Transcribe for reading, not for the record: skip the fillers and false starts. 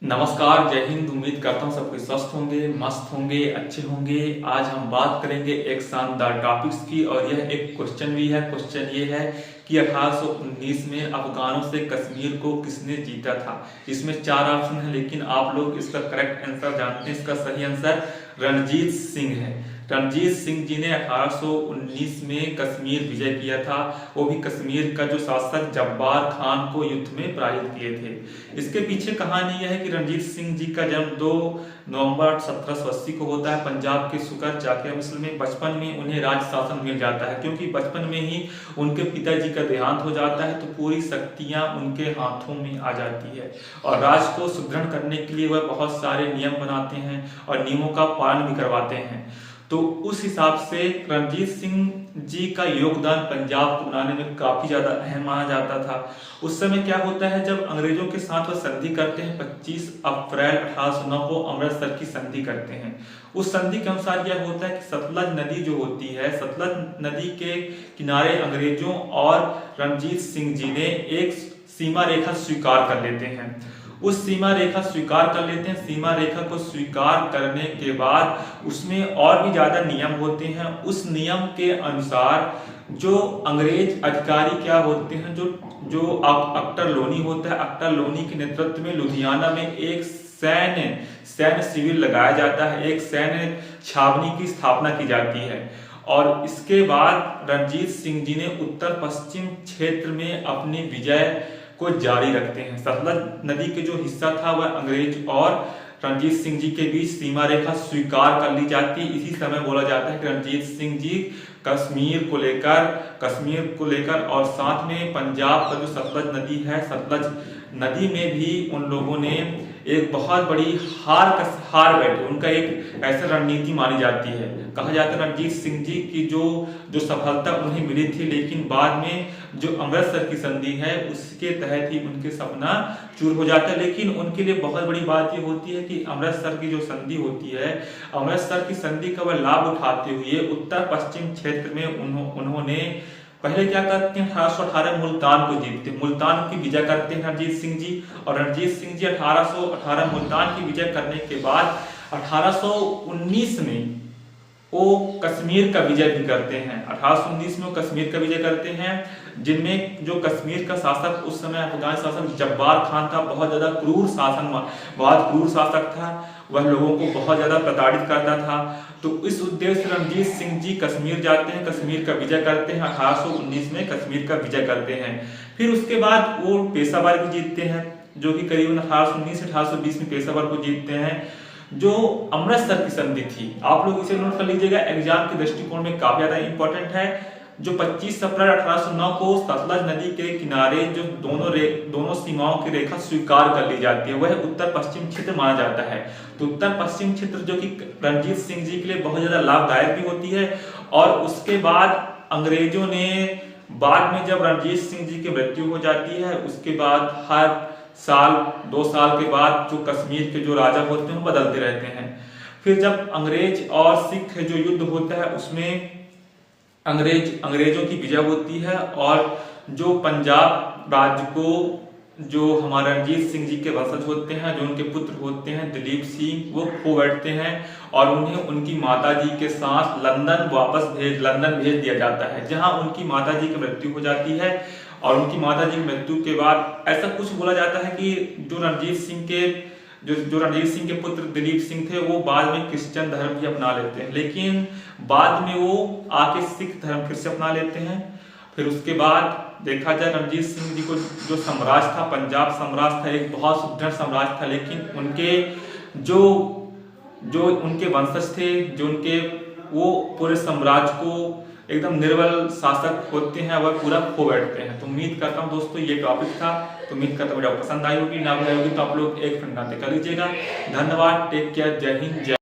नमस्कार, जय हिंद। उम्मीद करता हूँ सबके स्वस्थ होंगे, मस्त होंगे, अच्छे होंगे। आज हम बात करेंगे एक शानदार टॉपिक्स की और यह एक क्वेश्चन भी है। क्वेश्चन ये है कि 1819 में अफगानों से कश्मीर को किसने जीता था। इसमें चार ऑप्शन है, लेकिन आप लोग इसका करेक्ट आंसर जानते हैं। इसका सही आंसर रणजीत सिंह है। रणजीत सिंह जी ने 1819 में कश्मीर विजय किया था। वो भी कश्मीर का जो शासक जब्बार खान को युद्ध में पराजित किए थे। इसके पीछे कहानी यह है कि रणजीत सिंह जी का जन्म 2 नवंबर 1780 को होता है पंजाब के सुकर चाकिया मिसल में। बचपन में उन्हें राज शासन मिल जाता है, क्योंकि बचपन में ही उनके पिताजी का देहांत हो जाता है, तो पूरी शक्तियां उनके हाथों में आ जाती है और राज को सुदृढ़ करने के लिए वह बहुत सारे नियम बनाते हैं और नियमों का पालन भी करवाते हैं। तो उस हिसाब से रणजीत सिंह जी का योगदान पंजाब को बनाने में काफी ज्यादा अहम माना जाता था। उस समय क्या होता है, जब अंग्रेजों के साथ वह संधि करते हैं 25 अप्रैल 1809 को अमृतसर की संधि करते हैं। उस संधि के अनुसार यह होता है कि सतलज नदी जो होती है, सतलज नदी के किनारे अंग्रेजों और रणजीत सिंह जी ने एक सीमा रेखा स्वीकार कर लेते हैं। उस सीमा रेखा स्वीकार कर लेते हैं। सीमा रेखा को स्वीकार करने के बाद उसमें और भी ज्यादा नियम होते हैं। उस नियम के अनुसार जो अंग्रेज अधिकारी क्या होते हैं, जो अख्तर लोनी होता है, अख्तर लोनी के नेतृत्व में लुधियाना में एक सैन्य शिविर लगाया जाता है, एक सैन्य छावनी की स्थापना की जाती है। और इसके बाद रणजीत सिंह जी ने उत्तर पश्चिम क्षेत्र में अपनी विजय को जारी रखते हैं। सतलज नदी के जो हिस्सा था वह अंग्रेज और रणजीत सिंह जी के बीच सीमा रेखा स्वीकार कर ली जाती है। इसी समय बोला जाता है कि रणजीत सिंह जी कश्मीर को लेकर और साथ में पंजाब का जो सतलज नदी है, सतलज नदी में भी उन लोगों ने एक बहुत बड़ी हार बैठे। उनका एक ऐसा रणनीति मानी जाती है। कहा जाता है रणजीत सिंह जी की जो सफलता उन्हें मिली थी, लेकिन बाद में जो अमृतसर की संधि है उसके तहत ही उनके सपना चूर हो जाता है। लेकिन उनके लिए बहुत बड़ी बात ये होती है कि अमृतसर की जो संधि होती है, अमृतसर की संधि का वह लाभ उठाते हुए उत्तर पश्चिम क्षेत्र में उन्होंने पहले क्या करते हैं, 1818 मुल्तान को जीतते, मुल्तान की विजय करते हैं रणजीत सिंह जी। और रणजीत सिंह जी 1818 मुल्तान की विजय करने के बाद 1819 में वो कश्मीर का विजय भी करते हैं। 1819 में वो कश्मीर का विजय करते हैं, जिनमें जो कश्मीर का शासक उस समय अफगान शासक जब्बार खान था, बहुत क्रूर शासक था। वह लोगों को बहुत ज्यादा प्रताड़ित करता था। तो इस उद्देश्य से रणजीत सिंह जी कश्मीर जाते हैं, कश्मीर का विजय करते हैं। 1819 में कश्मीर का विजय करते हैं। फिर उसके बाद वो पेशावर भी जीतते हैं, जो कि करीबन 1819 से 1820 में पेशावर को जीतते हैं। जो अमृतसर की संधि थी, आप लोग इसे नोट कर लीजिएगा, एग्जाम के दृष्टिकोण में काफी ज्यादा इंपॉर्टेंट है। जो 25 अप्रैल 1809 को सतलज नदी के किनारे जो दोनों सीमाओं की रेखा स्वीकार कर ली जाती है, वह उत्तर पश्चिम क्षेत्र माना जाता है। तो उत्तर पश्चिम क्षेत्र जो कि रणजीत सिंह जी के लिए बहुत ज्यादा लाभदायक भी होती है। और उसके बाद अंग्रेजों ने बाद में जब रणजीत सिंह जी की मृत्यु हो जाती है, उसके बाद हर साल 2 साल के बाद जो कश्मीर के जो राजा होते हैं वो बदलते रहते हैं। फिर जब अंग्रेज और सिख जो युद्ध होता है उसमें अंग्रेजों की विजय होती है और जो पंजाब राज्य को जो हमारे रणजीत सिंह जी के वंशज होते हैं, जो उनके पुत्र होते हैं दिलीप सिंह, वो खो बैठते हैं और उन्हें उनकी माताजी के साथ लंदन भेज दिया जाता है, जहां उनकी माताजी की मृत्यु हो जाती है। और उनकी माताजी की मृत्यु के बाद ऐसा कुछ बोला जाता है कि जो रणजीत सिंह के पुत्र दिलीप सिंह थे, वो बाद में क्रिश्चियन धर्म भी अपना लेते हैं, लेकिन बाद में वो आके सिख धर्म फिर से अपना लेते हैं। फिर उसके बाद देखा जाए रणजीत सिंह जी को जो साम्राज्य था, पंजाब साम्राज्य था, एक बहुत सुदृढ़ साम्राज्य था, लेकिन उनके जो उनके वंशज थे, वो पूरे साम्राज्य को एकदम निर्बल शासक होते हैं, वह पूरा खो बैठते हैं। तो उम्मीद करता हूँ दोस्तों ये टॉपिक था, तो उम्मीद करता हूँ वीडियो पसंद आई होगी। ना भी आई होगी तो आप लोग एक फ्रेंड नाते कर लीजिएगा। धन्यवाद, टेक केयर, जय हिंद, जय